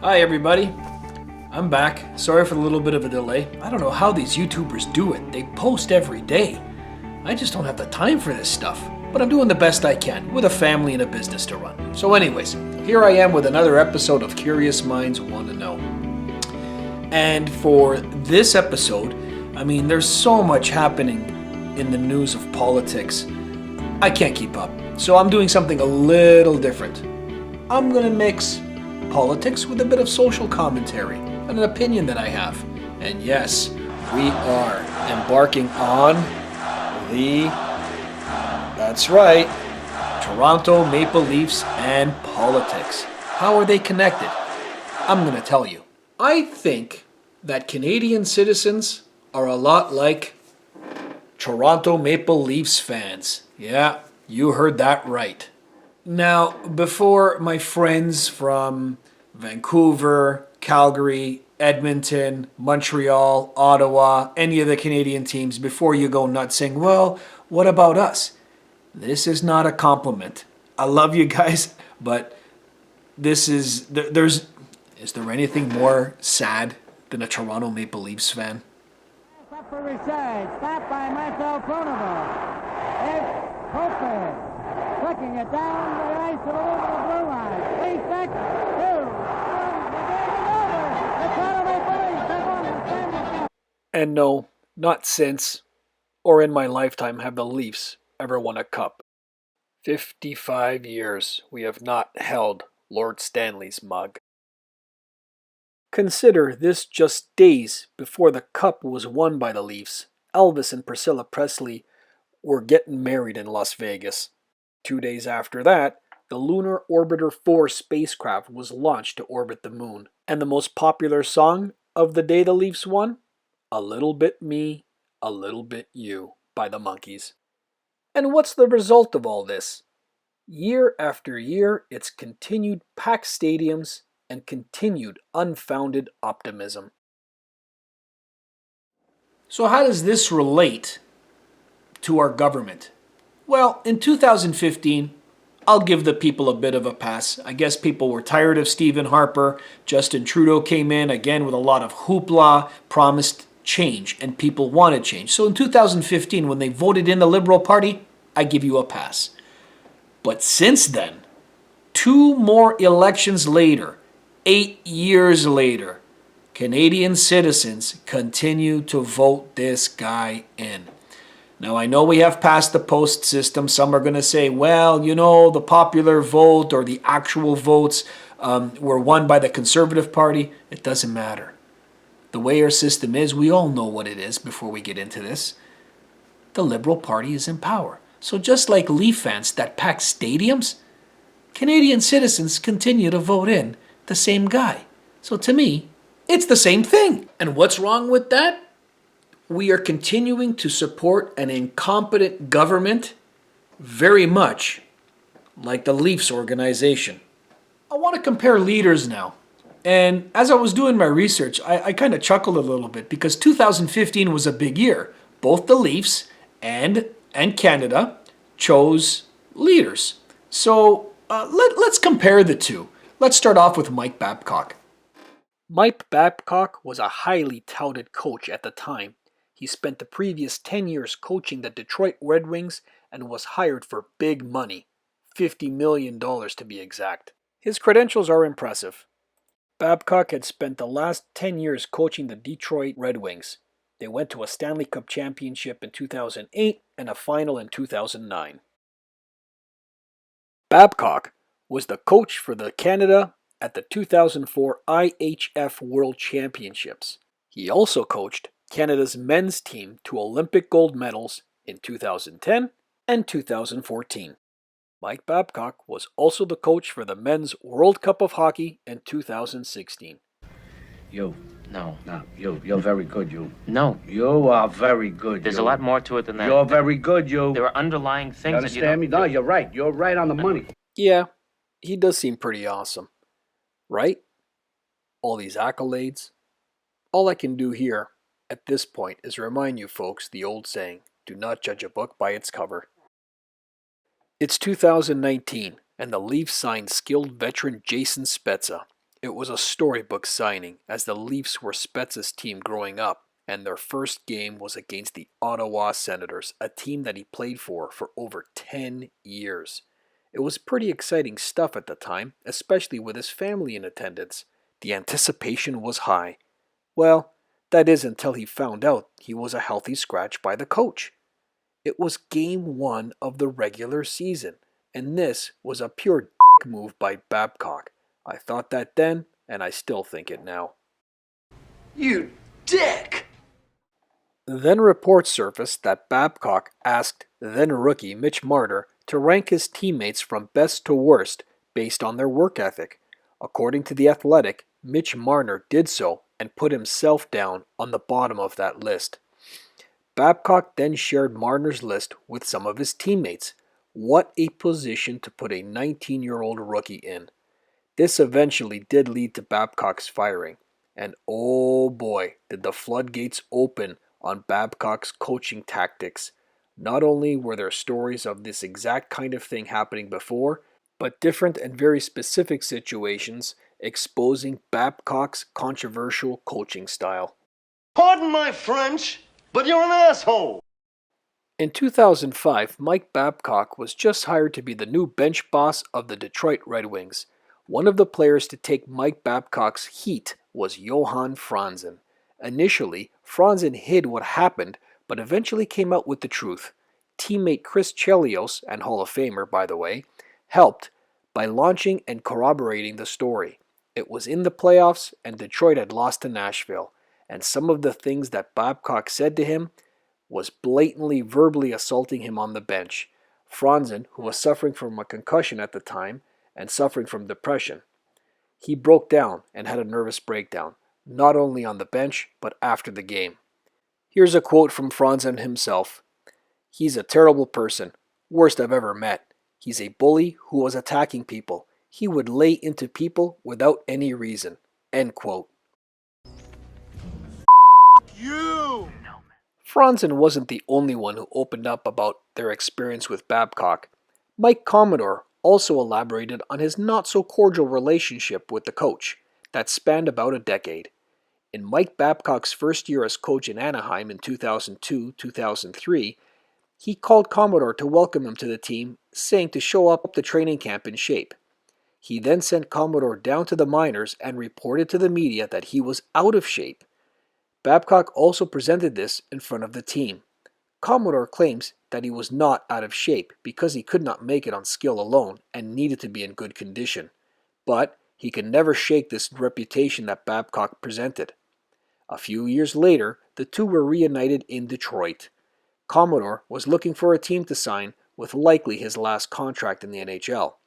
Hi everybody, I'm back. Sorry for the little bit of a delay. I don't know how these YouTubers do it. They post every day. I just don't have the time for this stuff. But I'm doing the best I can with a family and a business to run. So anyways, here I am with another episode of Curious Minds Want to Know. And for this episode, there's so much happening in the news of politics. I can't keep up. So I'm doing something a little different. I'm gonna mix politics with a bit of social commentary and an opinion that I have. And yes, we are embarking on that's right, Toronto Maple Leafs and politics. How are they connected? I'm going to tell you. I think that Canadian citizens are a lot like Toronto Maple Leafs fans. Yeah, you heard that right. Now, before my friends from Vancouver, Calgary, Edmonton, Montreal, Ottawa, any of the Canadian teams, before you go nuts saying, well, what about us? This is not a compliment. I love you guys, but is there anything more sad than a Toronto Maple Leafs fan? Up for Richard, stopped by Marcel Pronovo. It's Hooper, flicking it down the ice to the blue line. 3 seconds, 2, 1, the game is over. The Toronto Maple Leafs have won the Stanley Cup. And no, not since or in my lifetime have the Leafs ever won a cup. 55 years we have not held Lord Stanley's mug. Consider this just days before the cup was won by the Leafs. Elvis and Priscilla Presley were getting married in Las Vegas. 2 days after that, the Lunar Orbiter 4 spacecraft was launched to orbit the moon. And the most popular song of the day the Leafs won? A Little Bit Me, A Little Bit You by the Monkees. And what's the result of all this? Year after year, it's continued packed stadiums and continued unfounded optimism. So how does this relate to our government? Well, in 2015, I'll give the people a bit of a pass. I guess people were tired of Stephen Harper. Justin Trudeau came in, again with a lot of hoopla, promised change, and people wanted change. So in 2015, when they voted in the Liberal Party, I give you a pass. But since then, 2 more elections later, 8 years later, Canadian citizens continue to vote this guy in. Now, I know we have passed the post system. Some are going to say, well, the popular vote or the actual votes were won by the Conservative Party. It doesn't matter. The way our system is, we all know what it is before we get into this. The Liberal Party is in power. So just like Leaf fans that pack stadiums, Canadian citizens continue to vote in the same guy. So to me, it's the same thing. And what's wrong with that? We are continuing to support an incompetent government very much like the Leafs organization. I want to compare leaders now. And as I was doing my research, I kind of chuckled a little bit because 2015 was a big year. Both the Leafs and Canada chose leaders. So let's compare the two. Let's start off with Mike Babcock. Mike Babcock was a highly touted coach at the time. He spent the previous 10 years coaching the Detroit Red Wings and was hired for big money, $50 million to be exact. His credentials are impressive. Babcock had spent the last 10 years coaching the Detroit Red Wings. They went to a Stanley Cup championship in 2008 and a final in 2009. Babcock was the coach for the Canada at the 2004 IHF World Championships. He also coached Canada's men's team to Olympic gold medals in 2010 and 2014. Mike Babcock was also the coach for the Men's World Cup of Hockey in 2016. You. No. No, you're very good, you. No. You are very good, There's you. a lot more to it than that. You're very good, you. There are underlying things You that you understand me? don't... No, you're right. You're right on the money. Yeah, he does seem pretty awesome. Right? All these accolades. All I can do here at this point is remind you folks the old saying, do not judge a book by its cover. It's 2019, and the Leafs signed skilled veteran Jason Spezza. It was a storybook signing, as the Leafs were Spezza's team growing up, and their first game was against the Ottawa Senators, a team that he played for over 10 years. It was pretty exciting stuff at the time, especially with his family in attendance. The anticipation was high. Well, that is until he found out he was a healthy scratch by the coach. It was game 1 of the regular season, and this was a pure move by Babcock. I thought that then, and I still think it now. You dick! Then reports surfaced that Babcock asked then rookie Mitch Marner to rank his teammates from best to worst based on their work ethic. According to The Athletic, Mitch Marner did so and put himself down on the bottom of that list. Babcock then shared Marner's list with some of his teammates. What a position to put a 19-year-old rookie in. This eventually did lead to Babcock's firing, and oh boy, did the floodgates open on Babcock's coaching tactics. Not only were there stories of this exact kind of thing happening before, but different and very specific situations exposing Babcock's controversial coaching style. Pardon my French, but you're an asshole! In 2005, Mike Babcock was just hired to be the new bench boss of the Detroit Red Wings. One of the players to take Mike Babcock's heat was Johan Franzen. Initially, Franzen hid what happened, but eventually came out with the truth. Teammate Chris Chelios, and Hall of Famer by the way, helped by launching and corroborating the story. It was in the playoffs, and Detroit had lost to Nashville, and some of the things that Babcock said to him was blatantly verbally assaulting him on the bench. Franzen, who was suffering from a concussion at the time and suffering from depression, he broke down and had a nervous breakdown, not only on the bench but after the game. Here's a quote from Franzen himself. "He's a terrible person, worst I've ever met. He's a bully who was attacking people. He would lay into people without any reason." End quote. You! Franzen wasn't the only one who opened up about their experience with Babcock. Mike Commodore also elaborated on his not-so-cordial relationship with the coach that spanned about a decade. In Mike Babcock's first year as coach in Anaheim in 2002-2003, he called Commodore to welcome him to the team, saying to show up the training camp in shape. He then sent Commodore down to the minors and reported to the media that he was out of shape. Babcock also presented this in front of the team. Commodore claims that he was not out of shape because he could not make it on skill alone and needed to be in good condition. But he could never shake this reputation that Babcock presented. A few years later, the two were reunited in Detroit. Commodore was looking for a team to sign with likely his last contract in the NHL.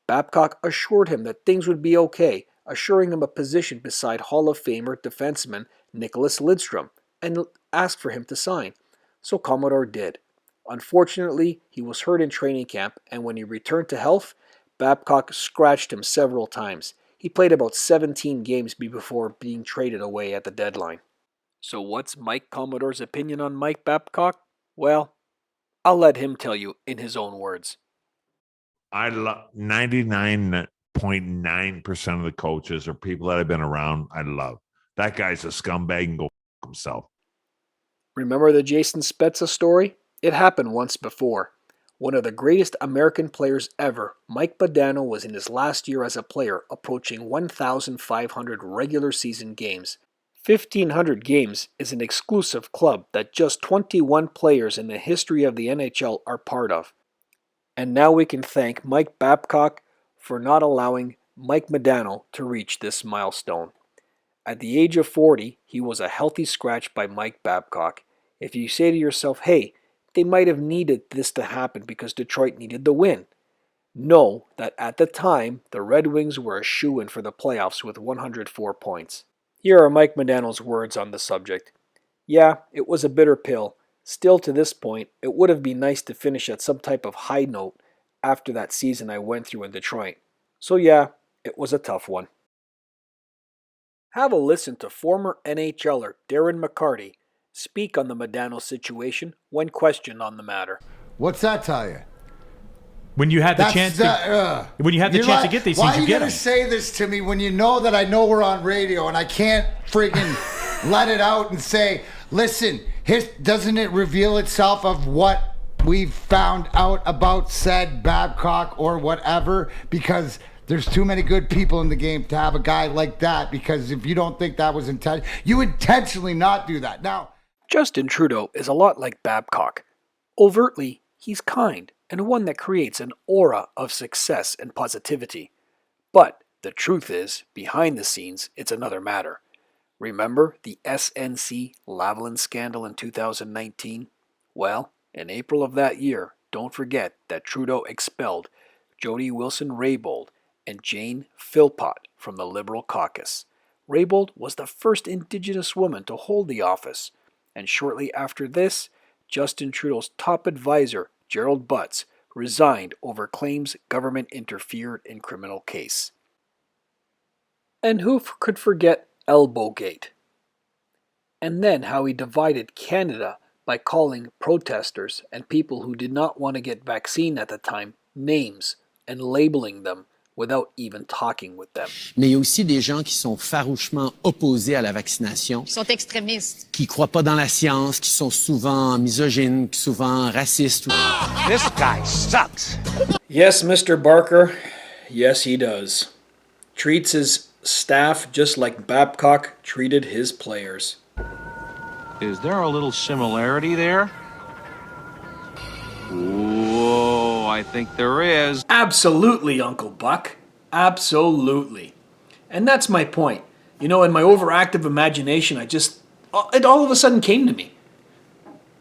Babcock assured him that things would be okay, assuring him a position beside Hall of Famer defenseman Nicholas Lidstrom, and asked for him to sign. So Commodore did. Unfortunately, he was hurt in training camp, and when he returned to health, Babcock scratched him several times. He played about 17 games before being traded away at the deadline. So what's Mike Commodore's opinion on Mike Babcock? Well, I'll let him tell you in his own words. I love 99.9% of the coaches or people that I've been around, I love. That guy's a scumbag and go himself. Remember the Jason Spezza story? It happened once before. One of the greatest American players ever, Mike Modano, was in his last year as a player, approaching 1,500 regular season games. 1,500 games is an exclusive club that just 21 players in the history of the NHL are part of. And now we can thank Mike Babcock for not allowing Mike Modano to reach this milestone. At the age of 40, he was a healthy scratch by Mike Babcock. If you say to yourself, hey, they might have needed this to happen because Detroit needed the win. Know that at the time, the Red Wings were a shoo-in for the playoffs with 104 points. Here are Mike Modano's words on the subject. Yeah, it was a bitter pill. Still to this point, it would have been nice to finish at some type of high note after that season I went through in Detroit. So yeah, it was a tough one. Have a listen to former NHLer Darren McCarty speak on the Modano situation when questioned on the matter. What's that tell you? When you had the chance to, when you have the chance to get these things, why you are you get gonna them. say this to me when you know that I know we're on radio and I can't friggin' let it out and say, listen, doesn't it reveal itself of what we've found out about said Babcock or whatever? Because there's too many good people in the game to have a guy like that. Because if you don't think that was intentional, you intentionally not do that. Now, Justin Trudeau is a lot like Babcock. Overtly, he's kind and one that creates an aura of success and positivity. But the truth is, behind the scenes, it's another matter. Remember the SNC Lavalin scandal in 2019? Well, in April of that year, don't forget that Trudeau expelled Jody Wilson-Raybould and Jane Philpott from the Liberal caucus. Raybould was the first Indigenous woman to hold the office, and shortly after this, Justin Trudeau's top advisor, Gerald Butts, resigned over claims government interfered in criminal case. And who could forget Elbowgate? And then how he divided Canada by calling protesters and people who did not want to get vaccine at the time names and labeling them without even talking with them. Mais il y a aussi des gens qui sont farouchement opposés à la vaccination. Qui sont extrémistes. Qui croient pas dans la science, qui sont souvent misogynes, souvent racistes. This guy sucks. Yes, Mr. Barker. Yes, he does. Treats his staff just like Babcock treated his players. Is there a little similarity there? Whoa, I think there is. Absolutely, Uncle Buck. Absolutely. And that's my point. You know, in my overactive imagination, it all of a sudden came to me.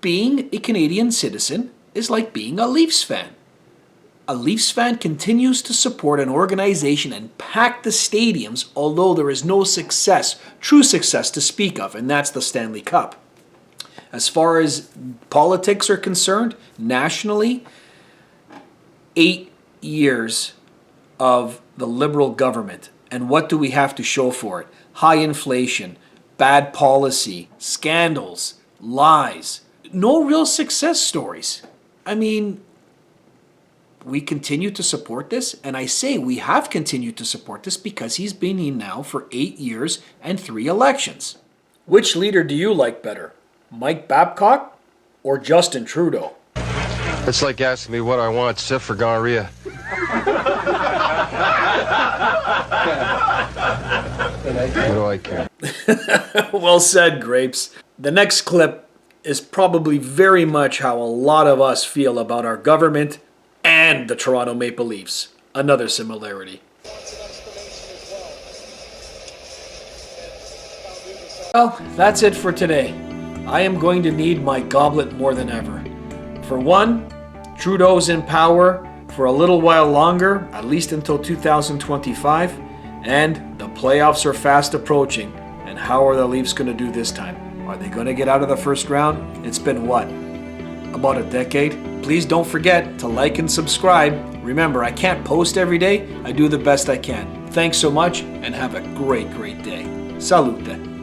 Being a Canadian citizen is like being a Leafs fan. A Leafs fan continues to support an organization and pack the stadiums, although there is no success, true success to speak of, and that's the Stanley Cup. As far as politics are concerned, nationally, 8 years of the Liberal government. And what do we have to show for it? High inflation, bad policy, scandals, lies. No real success stories. I mean, we continue to support this, and I say we have continued to support this because he's been in now for 8 years and 3 elections. Which leader do you like better? Mike Babcock or Justin Trudeau? It's like asking me what I want, except for gonorrhea. What do I care? Well said, Grapes. The next clip is probably very much how a lot of us feel about our government and the Toronto Maple Leafs. Another similarity. Well, that's it for today. I am going to need my goblet more than ever. For one, Trudeau's in power for a little while longer, at least until 2025, and the playoffs are fast approaching. And how are the Leafs going to do this time? Are they going to get out of the first round? It's been what? About a decade? Please don't forget to like and subscribe. Remember, I can't post every day. I do the best I can. Thanks so much and have a great, great day. Salute.